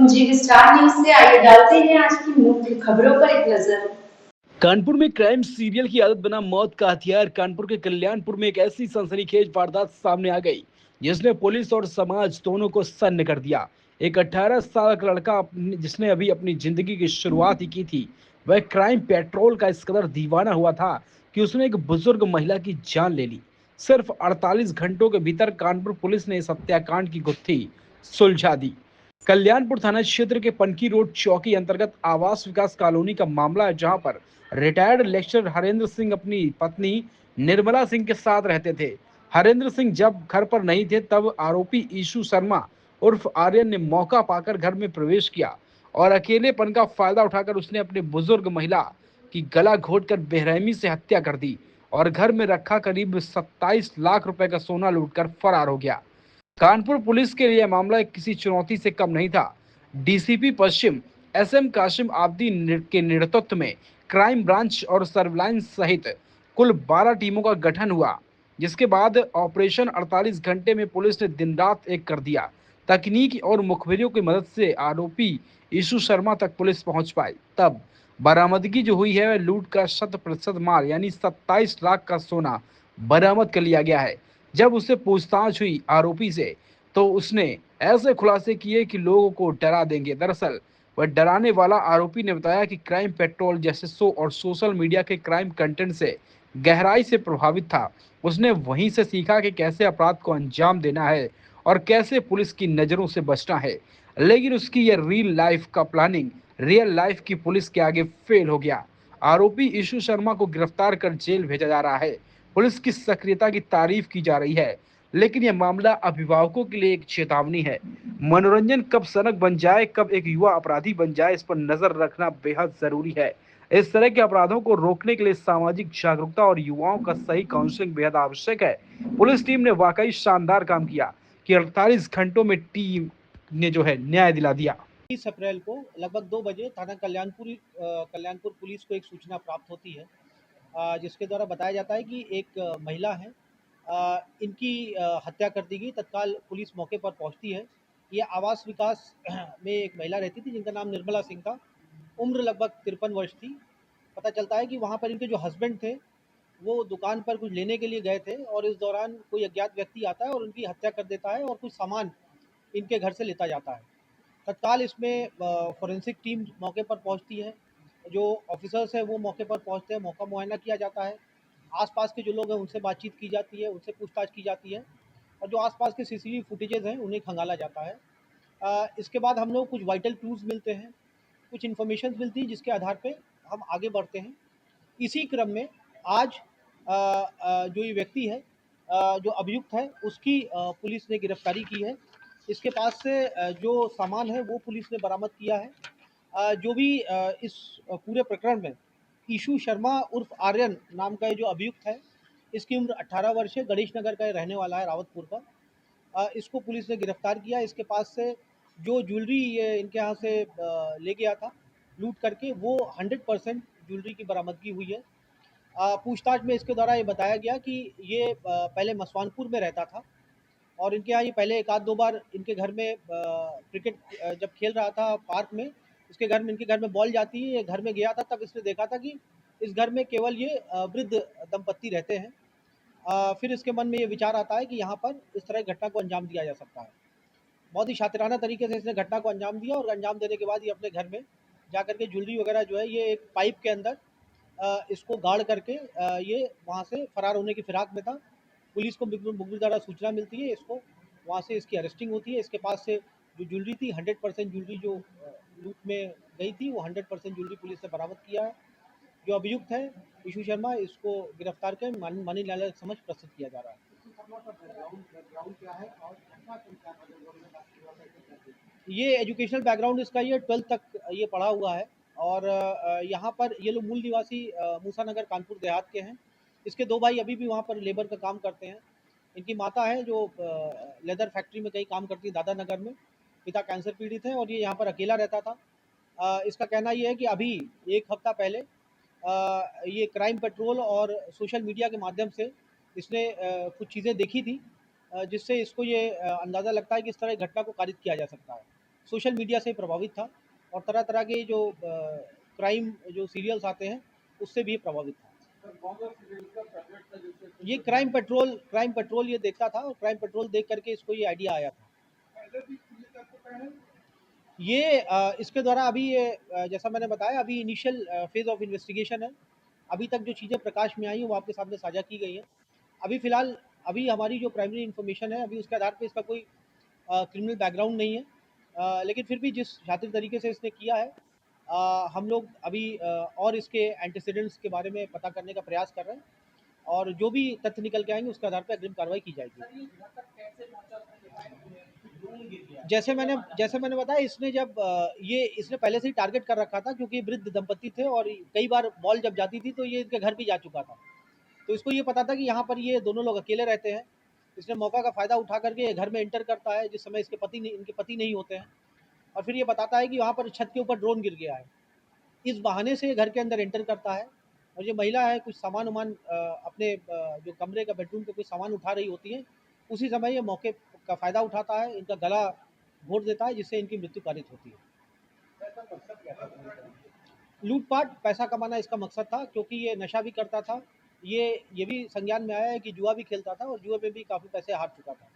जी star news से आइए डालते हैं आज की मुख्य खबरों पर एक नजर। कानपुर में क्राइम सीरियल की आदत बना मौत का हथियार। कानपुर के कल्याणपुर में एक ऐसी सनसनीखेज वारदात सामने आ गई जिसने पुलिस और समाज दोनों को सन्न कर दिया। एक 18 साल का लड़का जिसने अभी अपनी जिंदगी की शुरुआत ही की थी, वह क्राइम पेट्रोल का इस कदर दीवाना हुआ था कि उसने एक बुजुर्ग महिला की जान ले ली। सिर्फ 48 घंटों के भीतर कानपुर पुलिस ने इस हत्याकांड की गुत्थी सुलझा दी। कल्याणपुर थाना क्षेत्र के पनकी रोड चौकी अंतर्गत आवास विकास कॉलोनी का मामला है, जहां पर रिटायर्ड लेक्चरर हरेंद्र सिंह अपनी पत्नी निर्मला सिंह के साथ रहते थे। हरेंद्र सिंह जब घर पर नहीं थे, तब आरोपी ईशु शर्मा उर्फ आर्यन ने मौका पाकर घर में प्रवेश किया और अकेलेपन का फायदा उठाकर उसने अपने बुजुर्ग महिला की गला घोटकर बेरहमी से हत्या कर दी और घर में रखा करीब 27 लाख रुपए का सोना लूटकर फरार हो गया। कानपुर पुलिस के लिए यह मामला किसी चुनौती से कम नहीं था। डीसीपी पश्चिम एसएम काशिम आब्दी के नेतृत्व में क्राइम ब्रांच और सर्विलांस सहित कुल 12 टीमों का गठन हुआ, जिसके बाद ऑपरेशन 48 घंटे में पुलिस ने दिन रात एक कर दिया। तकनीक और मुखबिरों की मदद से आरोपी ईशु शर्मा तक पुलिस पहुंच पाई। तब बरामदगी जो हुई है, वह लूट का 100% माल यानी 27 लाख का सोना बरामद कर लिया गया है। जब उससे पूछताछ हुई आरोपी से, तो उसने ऐसे खुलासे किए कि लोगों को डरा देंगे। दरअसल वह डराने वाला आरोपी ने बताया कि क्राइम पेट्रोल जैसे शो और सोशल मीडिया के क्राइम कंटेंट से गहराई से प्रभावित था। उसने वहीं से सीखा कि कैसे अपराध को अंजाम देना है और कैसे पुलिस की नजरों से बचना है। लेकिन उसकी यह रियल लाइफ की पुलिस के आगे फेल हो गया। आरोपी ईशु शर्मा को गिरफ्तार कर जेल भेजा जा रहा है। पुलिस की सक्रियता की तारीफ की जा रही है, लेकिन यह मामला अभिभावकों के लिए एक चेतावनी है। मनोरंजन कब सनक बन जाए, कब एक युवा अपराधी बन जाए, इस पर नजर रखना बेहद जरूरी है। इस तरह के अपराधों को रोकने के लिए सामाजिक जागरूकता और युवाओं का सही काउंसलिंग बेहद आवश्यक है। पुलिस टीम ने वाकई शानदार काम किया कि 48 घंटों में टीम ने जो है न्याय दिला दिया। 30 अप्रैल को लगभग 2 बजे थाना कल्याणपुर पुलिस को एक सूचना प्राप्त होती है, जिसके द्वारा बताया जाता है कि एक महिला है, इनकी हत्या कर दी गई। तत्काल पुलिस मौके पर पहुंचती है। ये आवास विकास में एक महिला रहती थी जिनका नाम निर्मला सिंह था। उम्र लगभग 53 वर्ष थी। पता चलता है कि वहाँ पर इनके जो हस्बैंड थे, वो दुकान पर कुछ लेने के लिए गए थे और इस दौरान कोई अज्ञात व्यक्ति आता है और उनकी हत्या कर देता है और कुछ सामान इनके घर से लेता जाता है। तत्काल इसमें फोरेंसिक टीम मौके पर पहुंचती है। जो ऑफिसर्स हैं वो मौके पर पहुंचते हैं, मौका मुआयना किया जाता है। आसपास के जो लोग हैं उनसे बातचीत की जाती है, उनसे पूछताछ की जाती है और जो आसपास के सीसीटीवी फुटेजेस हैं उन्हें खंगाला जाता है। इसके बाद हम लोग कुछ वाइटल क्लूज़ मिलते हैं, कुछ इन्फॉर्मेशन मिलती है जिसके आधार पे हम आगे बढ़ते हैं। इसी क्रम में आज जो ये व्यक्ति है, जो अभियुक्त है, उसकी पुलिस ने गिरफ्तारी की है। इसके पास से जो सामान है वो पुलिस ने बरामद किया है। जो भी इस पूरे प्रकरण में ईशु शर्मा उर्फ आर्यन नाम का ये जो अभियुक्त है, इसकी उम्र 18 वर्ष है, गणेश नगर का ये रहने वाला है, रावतपुर का। इसको पुलिस ने गिरफ्तार किया। इसके पास से जो ज्वेलरी ये इनके यहाँ से ले गया था लूट करके, वो 100% ज्वेलरी की बरामदगी हुई है। पूछताछ में इसके द्वारा ये बताया गया कि ये पहले मसवानपुर में रहता था और इनके यहाँ ये पहले एक आध दो बार इनके घर में क्रिकेट जब खेल रहा था पार्क में, इनके घर में बॉल जाती है, ये घर में गया था, तब इसने देखा था कि इस घर में केवल ये वृद्ध दंपत्ति रहते हैं। फिर इसके मन में ये विचार आता है कि यहाँ पर इस तरह की घटना को अंजाम दिया जा सकता है। बहुत ही शातिराना तरीके से इसने घटना को अंजाम दिया और अंजाम देने के बाद ये अपने घर में जाकर के ज्वेलरी वगैरह जो है ये एक पाइप के अंदर इसको गाड़ करके ये वहाँ से फरार होने की फिराक में था। पुलिस को मुखबिर द्वारा सूचना मिलती है, इसको वहाँ से इसकी अरेस्टिंग होती है। इसके पास से जो ज्वेलरी थी, 100% ज्वेलरी जो लूट में गई थी, वो 100% ज्वेलरी पुलिस ने बरामद किया है। जो अभियुक्त है ईशु शर्मा, इसको गिरफ्तार कर मनी न्यायालय के समक्ष प्रस्तुत किया जा रहा है। ये एजुकेशनल बैकग्राउंड इसका ये 12th तक ये पढ़ा हुआ है और यहाँ पर ये लोग मूल निवासी मूसा नगर कानपुर देहात के हैं। इसके 2 भाई अभी भी वहाँ पर लेबर का काम करते हैं। इनकी माता है जो लेदर फैक्ट्री में कहीं काम करती है दादा नगर में। पिता कैंसर पीड़ित है और ये यहाँ पर अकेला रहता था। इसका कहना ये है कि अभी 1 हफ्ता पहले ये क्राइम पेट्रोल और सोशल मीडिया के माध्यम से इसने कुछ चीज़ें देखी थी, जिससे इसको ये अंदाज़ा लगता है कि इस तरह की घटना को कारित किया जा सकता है। सोशल मीडिया से प्रभावित था और तरह-तरह के जो क्राइम जो सीरियल्स आते हैं, उससे भी प्रभावित था। ये क्राइम पेट्रोल ये देखता था और क्राइम पेट्रोल देख करके इसको ये आइडिया आया था। ये इसके द्वारा अभी ये जैसा मैंने बताया अभी इनिशियल फेज़ ऑफ इन्वेस्टिगेशन है। अभी तक जो चीज़ें प्रकाश में आई हैं वो आपके सामने साझा की गई हैं। अभी फ़िलहाल अभी हमारी जो प्राइमरी इन्फॉर्मेशन है अभी उसके आधार पे इसका कोई क्रिमिनल बैकग्राउंड नहीं है। लेकिन फिर भी जिस शातिर तरीके से इसने किया है हम लोग अभी और इसके एंटीसीडेंट्स के बारे में पता करने का प्रयास कर रहे हैं और जो भी तथ्य निकल के आएँगे उसके आधार पे अग्रिम कार्रवाई की जाएगी। जैसे मैंने बताया इसने जब ये इसने पहले से ही टारगेट कर रखा था क्योंकि वृद्ध दंपति थे और कई बार मॉल जब जाती थी तो ये इनके घर भी जा चुका था। तो इसको ये पता था कि यहाँ पर ये दोनों लोग अकेले रहते हैं। इसने मौका का फ़ायदा उठा करके घर में एंटर करता है जिस समय इनके पति नहीं होते हैं और फिर ये बताता है कि वहाँ पर छत के ऊपर ड्रोन गिर गया है। इस बहाने से ये घर के अंदर एंटर करता है और ये महिला है कुछ सामान-वामान अपने जो कमरे का बेडरूम का कुछ सामान उठा रही होती है। उसी समय ये मौके का फ़ायदा उठाता है, इनका गला घोंट देता है जिससे इनकी मृत्यु कारित होती है। लूट-पाट, पैसा कमाना इसका मकसद था क्योंकि ये नशा भी करता था। ये भी संज्ञान में आया है कि जुआ भी खेलता था और जुए में भी काफ़ी पैसे हार चुका था।